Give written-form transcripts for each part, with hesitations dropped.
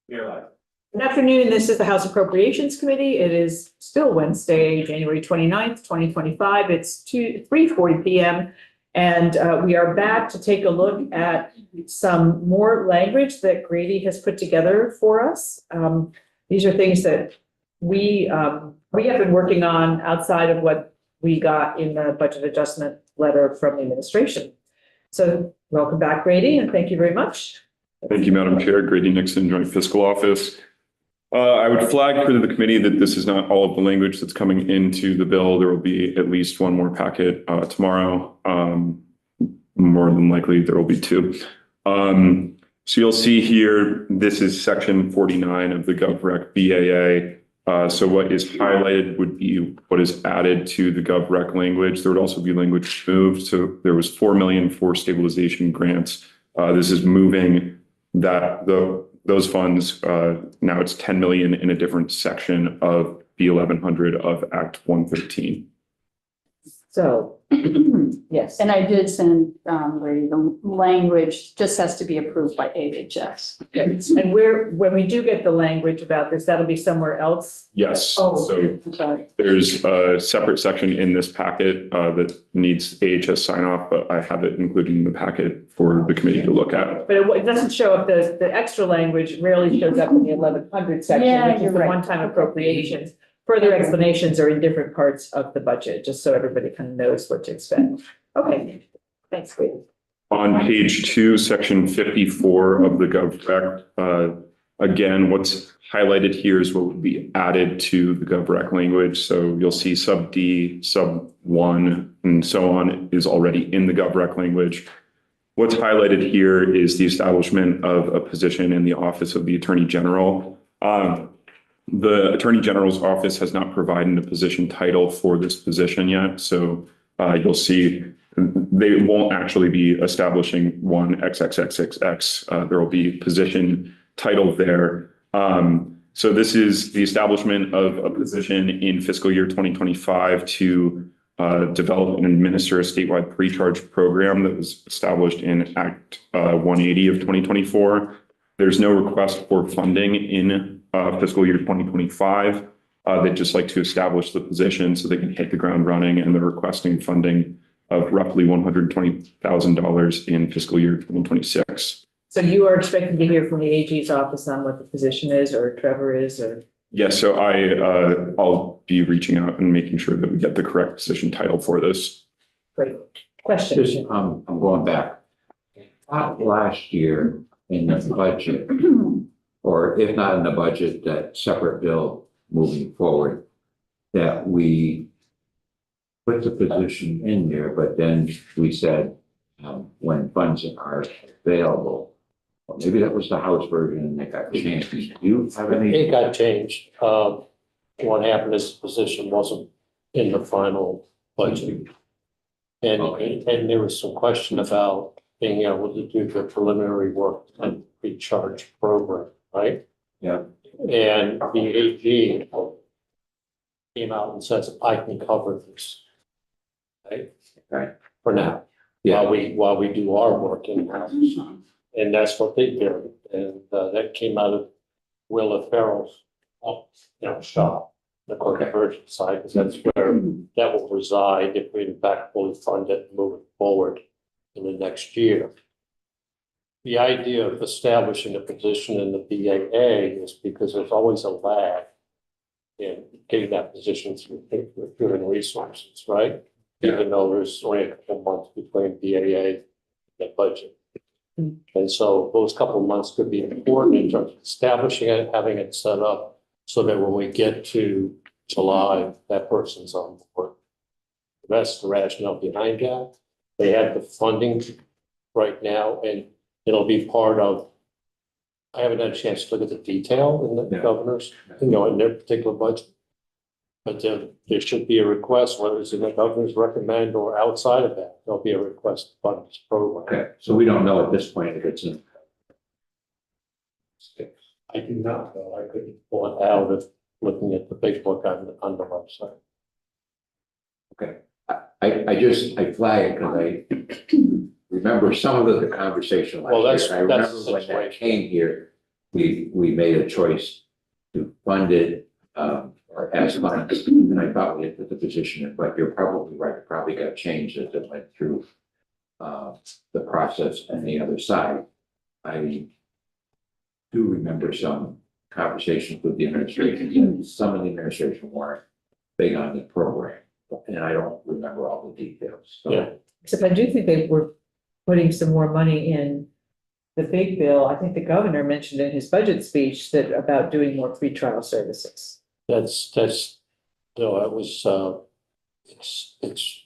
Good afternoon. This is the House Appropriations Committee. It is still Wednesday, January 29th, 2025. It's 3:40 p.m. And we are back to take a look at some more language that Grady has put together for us. These are things that we have been working on outside of what we got in the budget adjustment letter from the administration. So welcome back, Grady, and thank you very much. Thank you, Madam Chair. Grady Nixon, Joint Fiscal Office. I would flag for the committee that this is not all of the language that's coming into the bill. There will be at least one more packet tomorrow. More than likely, there will be two. So you'll see here, this is section 49 of the GovRec BAA. So what is highlighted would be what is added to the GovRec language. There would also be language moved. So there was 4 million for stabilization grants. This is moving those funds. Now it's 10 million in a different section of B 1100 of Act 113. So, yes. And I did send Grady the language, just has to be approved by AHS. And when we do get the language about this, that'll be somewhere else. Yes. Oh, So I'm sorry. there's a separate section in this packet that needs AHS sign off, but I have it included in the packet for the committee to look at. But it doesn't show up, the extra language rarely shows up in the 1100 section, Yeah, which is you're the right. one-time appropriations. Further explanations are in different parts of the budget, just so everybody kind of knows what to expect. Okay, thanks, Grady. On page 2, section 54 of the GovRec, again, what's highlighted here is what would be added to the GovRec language. So you'll see sub D, sub 1, and so on is already in the GovRec language. What's highlighted here is the establishment of a position in the Office of the Attorney General. The Attorney General's office has not provided a position title for this position yet. So you'll see they won't actually be establishing one XXXXX. There will be position title there. So this is the establishment of a position in fiscal year 2025 to develop and administer a statewide pre-charge program that was established in Act 180 of 2024. There's no request for funding in fiscal year 2025. They'd just like to establish the position so they can hit the ground running, and they're requesting funding of roughly $120,000 in fiscal year 2026. So you are expecting to hear from the AG's office on what the position is, or Trevor is, or? Yes, so I'll be reaching out and making sure that we get the correct position title for this. Great. Question. Just, I'm going back. Last year in the budget, or if not in the budget, that separate bill moving forward, that we put the position in there, but then we said when funds are available, well, maybe that was the House version and it got changed. Do you have any? It got changed. What happened is the position wasn't in the final budget. And there was some question about being able to do the preliminary work and pre-charge program, right? Yeah. And the AG came out and says, I can cover this. Right. For now, Yeah. while we do our work in-house. And that's what they did. And that came out of Willa Farrell's shop, the conversion side, because that's where that will reside if we in fact fully fund it moving forward in the next year. The idea of establishing a position in the BAA is because there's always a lag in getting that position through human resources, right? Yeah. Even though there's only a couple months between BAA and the budget. And so those couple of months could be important in terms of establishing it, having it set up so that when we get to July, that person's on board. That's the rationale behind that. They have the funding right now, and it'll be part of, I haven't had a chance to look at the detail in the governor's, in their particular budget. But there should be a request, whether it's in the governor's recommend or outside of that, there'll be a request to fund this program. Okay, so we don't know at this point if it's in. I do not know. I couldn't pull it out of looking at the big book on the website. Okay, I flag it because I remember some of the conversation last Well, year. that's- I remember that's the when that situation. came here, we made a choice to fund it, or as funds, and I thought we had put the position in, but you're probably right, it probably got changed as it went through the process and the other side. I do remember some conversations with the administration, some of the administration weren't big on the program, and I don't remember all the details, so. Yeah. Except I do think they were putting some more money in the big bill. I think the governor mentioned in his budget speech that about doing more pretrial services. That's, no, it was, it's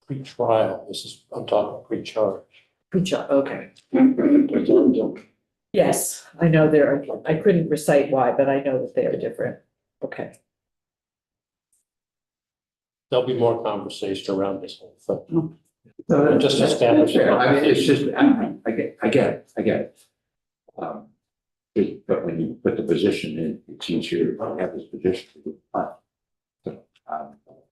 pre-trial. I'm talking pre-charge. Pretrial, okay. Yes, I know I couldn't recite why, but I know that they are different. Okay. There'll be more conversation around this whole thing. No, Just that's establish it. fair. I mean, it's just, I get it. But when you put the position in, it's easier to have this position. So, I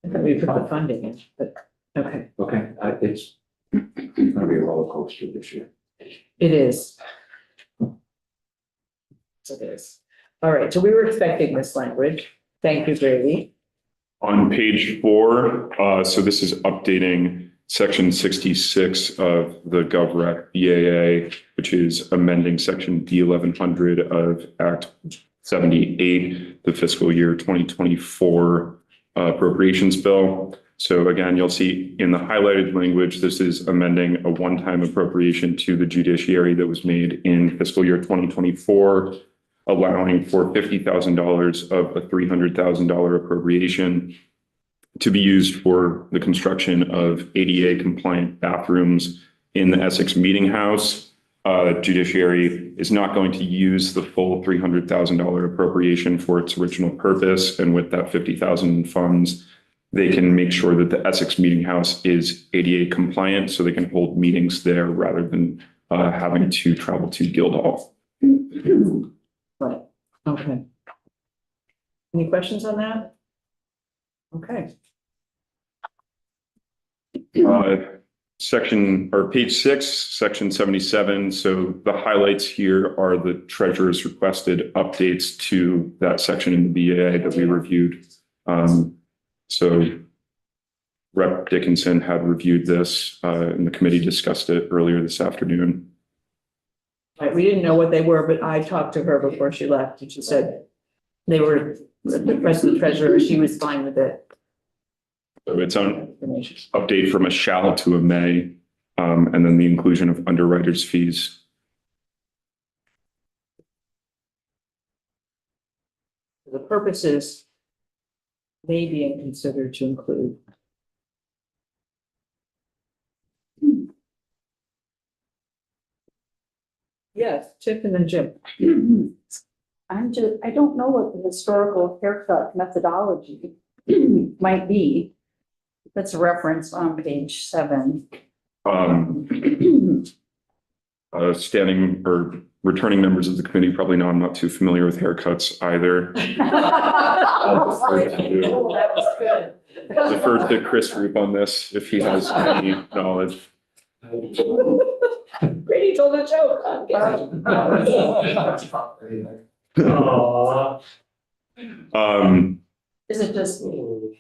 thought we put the funding in, but, okay, okay, it's gonna be a roller coaster this year. it is. It is. All right, so we were expecting this language. Thank you, Grady. On page 4, so this is updating section 66 of the GovRec BAA, which is amending section D1100 of Act 78, the fiscal year 2024 appropriations bill. So again, you'll see in the highlighted language, this is amending a one-time appropriation to the judiciary that was made in fiscal year 2024, allowing for $50,000 of a $300,000 appropriation to be used for the construction of ADA compliant bathrooms in the Essex Meeting House. Judiciary is not going to use the full $300,000 appropriation for its original purpose. And with that $50,000 in funds, they can make sure that the Essex Meeting House is ADA compliant so they can hold meetings there rather than having to travel to Guildhall. Right, okay. Any questions on that? Okay. Section or page 6, section 77. So the highlights here are the treasurer's requested updates to that section in the BAA that we reviewed. So Rep. Dickinson had reviewed this and the committee discussed it earlier this afternoon. Right, we didn't know what they were, but I talked to her before she left and she said they were, the rest of the treasurer, she was fine with it. So it's on update from a shall to a may, and then the inclusion of underwriters' fees. The purposes may be considered to include. Yes, Chip and then Jim. I don't know what the historical haircut methodology might be. That's referenced on page 7. Standing or returning members of the committee probably know I'm not too familiar with haircuts either. That was good. Defer to Chris Roop on this if he has any knowledge. Brady told a joke. I'm kidding. Is it just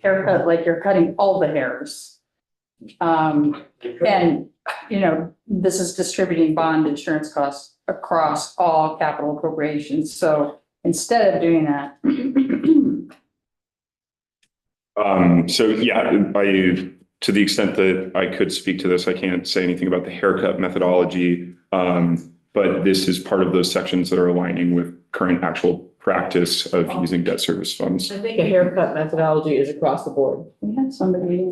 haircut, like you're cutting all the hairs? And, this is distributing bond insurance costs across all capital appropriations. So instead of doing that. So yeah, to the extent that I could speak to this, I can't say anything about the haircut methodology. But this is part of those sections that are aligning with current actual practice of using debt service funds. I think a haircut methodology is across the board. We had somebody.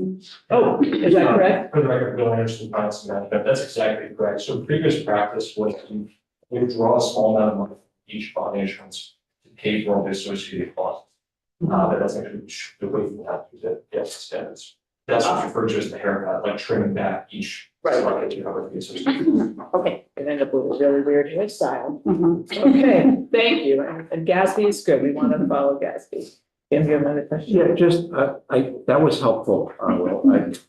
Oh, is that correct? For the record, Bill Anderson, Finance Management, that's exactly correct. So previous practice was to withdraw a small amount of money from each bond issuance to pay for all the associated costs. But that's actually the way you have to do it, yes, standards. That's what's referred to as the haircut, like trimming back each bucket to cover the associated. Okay. It ended up with a really weird hairstyle. Mhm. Okay, thank you. And Gatsby is good. We want to follow Gatsby. Jim, you have another question? Yeah, just, that was helpful,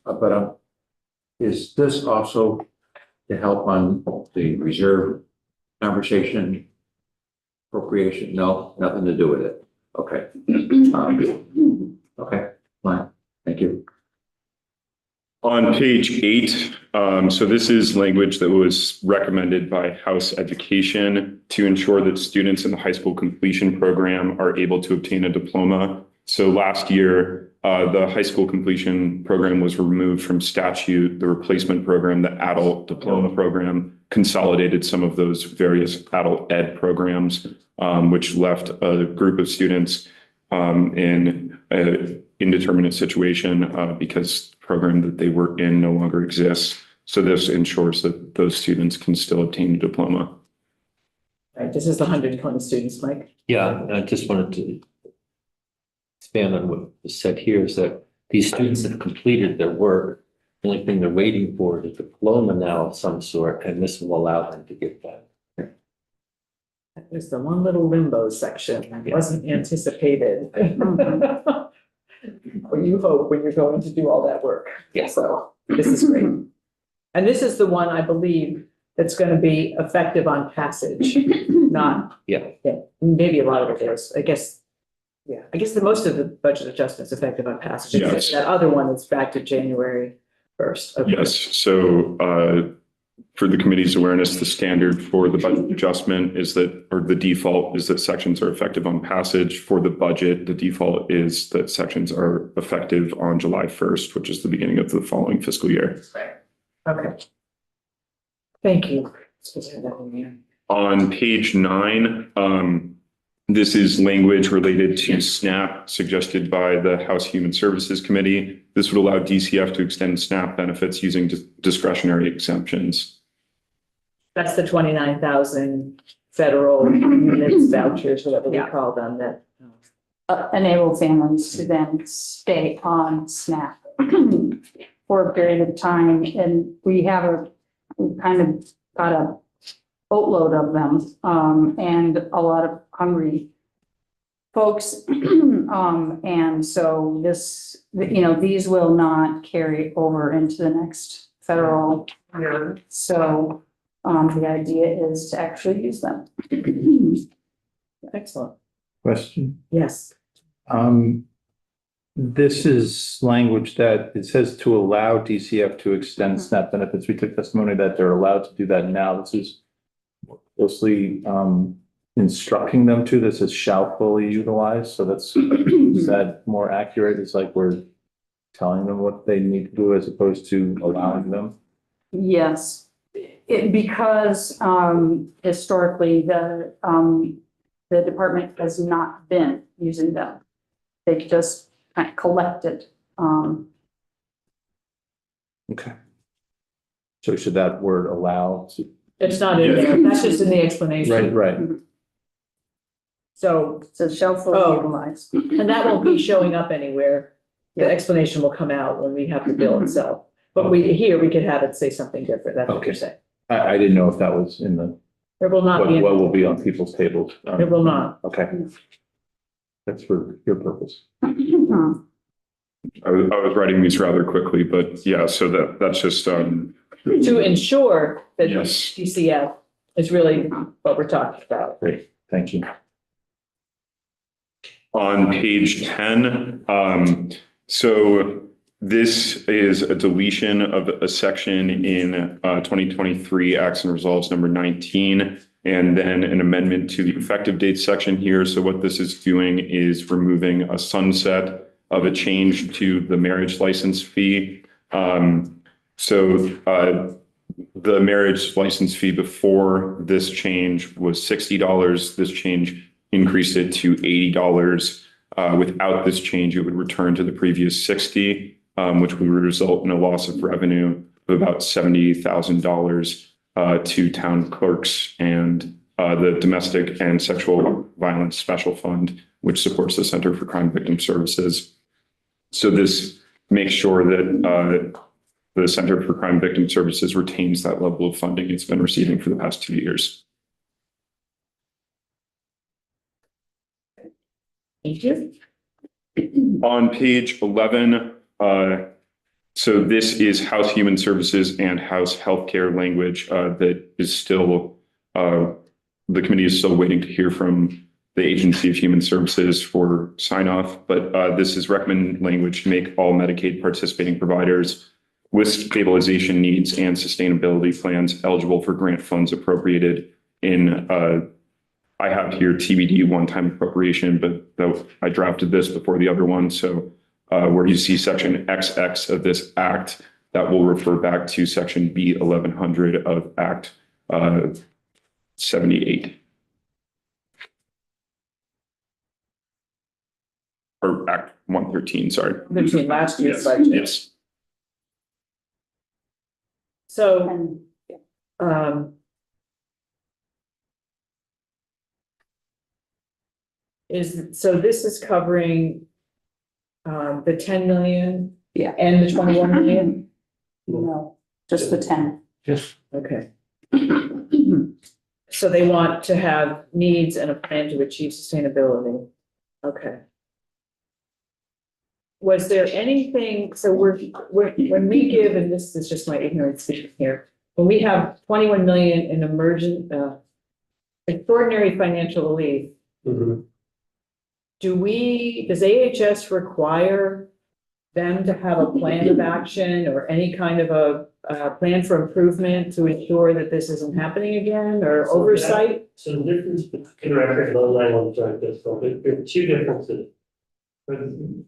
but is this also to help on the reserve conversation? appropriation? No, nothing to do with it. Okay. Okay, fine. Thank you. On page 8, so this is language that was recommended by House Education to ensure that students in the high school completion program are able to obtain a diploma. So last year, the high school completion program was removed from statute. The replacement program, the adult diploma program, consolidated some of those various adult ed programs, which left a group of students in an indeterminate situation because the program that they were in no longer exists. So this ensures that those students can still obtain a diploma. Right, this is the 120 students, Mike. Yeah, I just wanted to expand on what was said here is that these students have completed their work. The only thing they're waiting for is a diploma now of some sort, and this will allow them to get that. There's the one little limbo section that wasn't anticipated. Or you hope when you're going to do all that work. Yeah. So this is great. And this is the one, I believe, that's going to be effective on passage, not. Yeah. Yeah, maybe a lot of it is, I guess. Yeah, I guess the most of the budget adjustments effective on passage. Yes. That other one is back to January 1st. Okay. Yes, so for the committee's awareness, the standard for the budget adjustment is that, or the default is that sections are effective on passage. For the budget, the default is that sections are effective on July 1st, which is the beginning of the following fiscal year. Right. Okay. Thank you. Let's put that in here. On page 9, this is language related to SNAP suggested by the House Human Services Committee. This would allow DCF to extend SNAP benefits using discretionary exemptions. That's the 29,000 federal units vouchers, whatever we Yeah. call them, that. Enable families to then stay on SNAP for a period of time. And we kind of got a boatload of them, and a lot of hungry folks. And so this, these will not carry over into the next federal year. So, the idea is to actually use them. Excellent. Question. Yes. This is language that it says to allow DCF to extend SNAP benefits. We took testimony that they're allowed to do that now. This is closely instructing them to. This is shall fully utilize. So that's, is that more accurate? It's like we're telling them what they need to do as opposed to allowing them. Yes, because historically, the department has not been using them. They've just kind of collected. Okay. So should that word allow? It's not in there. That's just in the explanation. Right. So, So shall fully Oh. utilize. and that won't be showing up anywhere. The explanation will come out when we have the bill itself. But we could have it say something different. That's what you're saying. I didn't know if that was in the, There will not be, what will be on people's tables. it will not. Okay. That's for your purpose. I was writing these rather quickly, but yeah, so that's just, To ensure that Yes. DCF is really what we're talking about. Great. Thank you. on page 10. So this is a deletion of a section in 2023 Acts and Resolves number 19, and then an amendment to the effective date section here. So what this is doing is removing a sunset of a change to the marriage license fee. The marriage license fee before this change was $60. This change increased it to $80. Without this change, it would return to the previous 60, which would result in a loss of revenue of about $70,000 to town clerks and the Domestic and Sexual Violence Special Fund, which supports the Center for Crime Victim Services. So this makes sure that the Center for Crime Victim Services retains that level of funding it's been receiving for the past 2 years. Thank you. On page 11, so this is House Human Services and House Healthcare language that is still the committee is still waiting to hear from the Agency of Human Services for sign off, but this is recommended language to make all Medicaid participating providers with stabilization needs and sustainability plans eligible for grant funds appropriated in, I have here TBD one-time appropriation, but I drafted this before the other one. So where you see section XX of this act, that will refer back to section B 1100 of Act 78. Or Act 113, sorry. 13, last year's Yes, budget. yes. So, And um, so this is covering the 10 million? Yeah. And the 21 million? no, just the 10. Just Okay. So they want to have needs and a plan to achieve sustainability. Okay. Was there anything, so when we give, and this is just my ignorance speaking here, when we have 21 million in emergent, extraordinary financial relief, does AHS require them to have a plan of action or any kind of a plan for improvement to ensure that this isn't happening again, or So that- oversight? So the difference between record and online on joint this, so there are two differences. From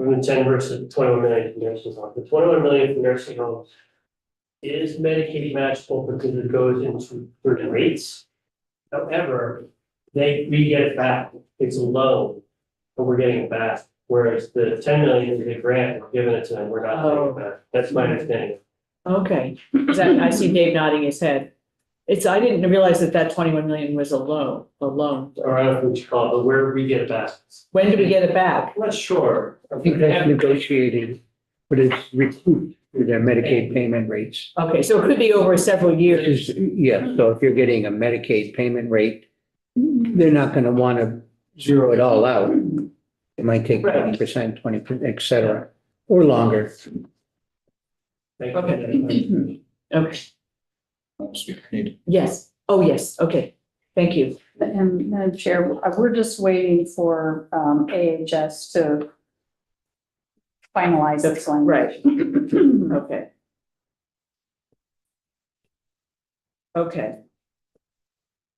the 10 versus 21 million for nursing homes. The 21 million for nursing homes is Medicaid matchable because it goes into certain rates. However, we get it back. It's a loan, but we're getting it back. Whereas the 10 million is a grant, we're giving it to them, we're not paying it back. That's my understanding. Okay, I see Dave nodding his head. I didn't realize that 21 million was a loan. Or I don't know what you call it, but where we get it back. When do we get it back? I'm not sure. I think that's negotiated, but it's recouped through their Medicaid payment rates. Okay, so it could be over several years. Yeah, so if you're getting a Medicaid payment rate, they're not gonna wanna zero it all out. It might take Right. 20%, 20%, et cetera, or longer. Thank you. Okay. Okay. Yes, oh, yes, okay, thank you. And Madam Chair, we're just waiting for AHS to finalize this language. Right. Okay. Okay.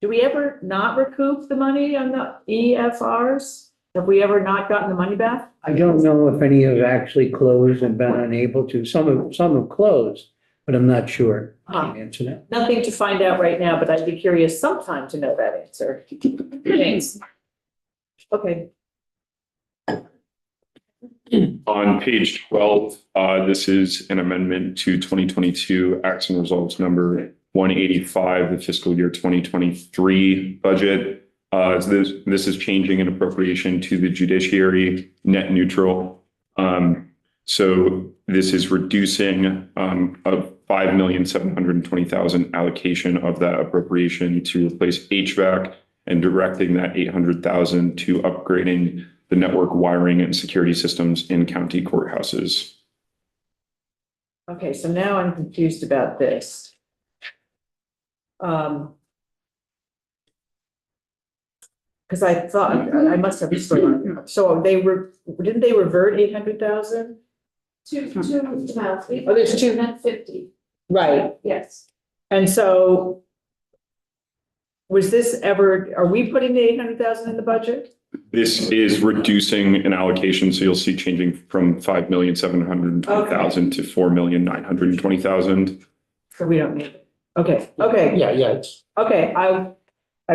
Do we ever not recoup the money on the EFRs? Have we ever not gotten the money back? I don't know if any have actually closed and been unable to. Some have closed, but I'm not sure. Can't answer that. Nothing to find out right now, but I'd be curious sometime to know that answer. Thanks. Okay, On page 12, this is an amendment to 2022 Acts and Resolves number 185, the fiscal year 2023 budget. This is changing an appropriation to the judiciary, net neutral. So this is reducing a $5,720,000 allocation of that appropriation to replace HVAC and directing that $800,000 to upgrading the network wiring and security systems in county courthouses. okay, so now I'm confused about this. Because I thought, I must have this wrong. So didn't they revert 800,000? Two amounts. Oh, there's two. 50, Right, yes. and so was this ever, are we putting the 800,000 in the budget? This is reducing an allocation, so you'll see changing from 5,720,000 to 4,920,000. So we don't need it. Okay, okay, yeah, it's, okay, I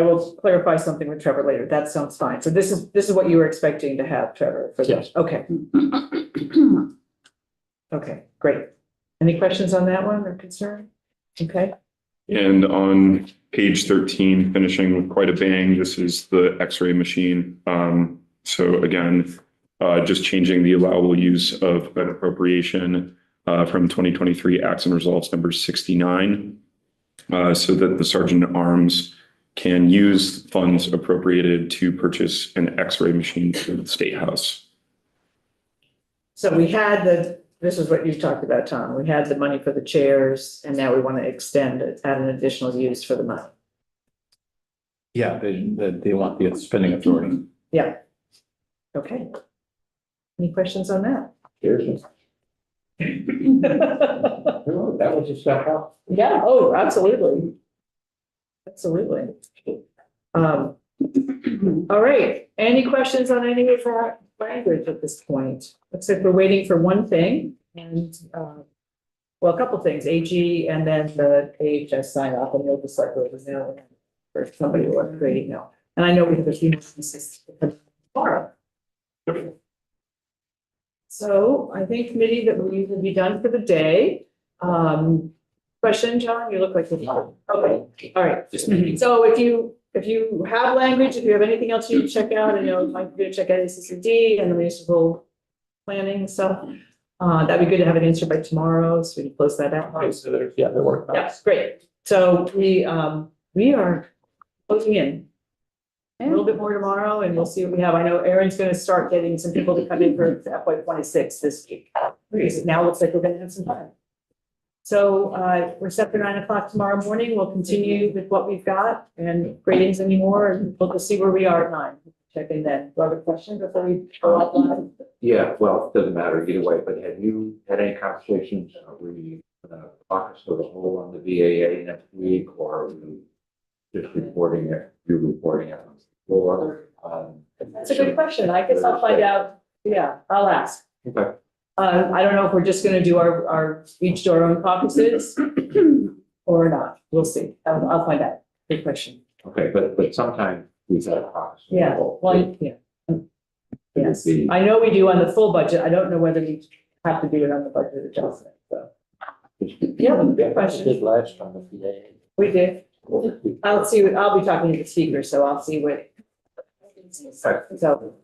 will clarify something with Trevor later. That sounds fine. So this is what you were expecting to have, Trevor, for this? Yes. Okay. Okay, great. Any questions on that one or concern? Okay, And on page 13, finishing with quite a bang, this is the X-ray machine. So again, just changing the allowable use of an appropriation from 2023 Acts and Results number 69, so that the Sergeant at Arms can use funds appropriated to purchase an X-ray machine for the State House. so we had this is what you talked about, Tom. We had the money for the chairs and now we want to extend it, add an additional use for the money. Yeah, they want the spending authority. Yeah. Okay. Any questions on that? Cheers. That was a step up. Yeah, oh, absolutely. Absolutely. All right, any questions on any of that language at this point? Looks like we're waiting for one thing and, well, a couple things, AG and then the AHS sign off and you'll just like over now for somebody who was creating now. And I know we have a few more pieces tomorrow. So I think committee that we will be done for the day. Question, John? You look like you're, okay, all right. So if you have language, if you have anything else you need to check out, I know I'm going to check out ACCD and the municipal planning stuff. That'd be good to have an answer by tomorrow, so we can close that out. Okay, so they're working on it. Yes, great. So we are closing in. A little bit more tomorrow and we'll see what we have. I know Erin's gonna start getting some people to come in for FY 26 this week. Because it now looks like we're gonna have some time. So we're set for 9 o'clock tomorrow morning. We'll continue with what we've got and gradings anymore and we'll just see where we are at 9. Check in then. Do you have a question before we go offline? Yeah, well, it doesn't matter either way, but have you had any conversations? Are we gonna focus for the whole on the VAA next week, or are we just reporting it, you reporting it on the floor? That's a good question. I guess I'll find out. Yeah, I'll ask. Okay. I don't know if we're just gonna do our each do our own caucuses or not. We'll see. I'll find out. Good question. Okay, but sometimes we've had a caucus. Yeah, well, yeah. Yes, It would be- I know we do on the full budget. I don't know whether we have to do it on the budget adjustment, so. Yeah, good question. Did last on the VA. We did. I'll be talking to the speaker, so I'll see what. So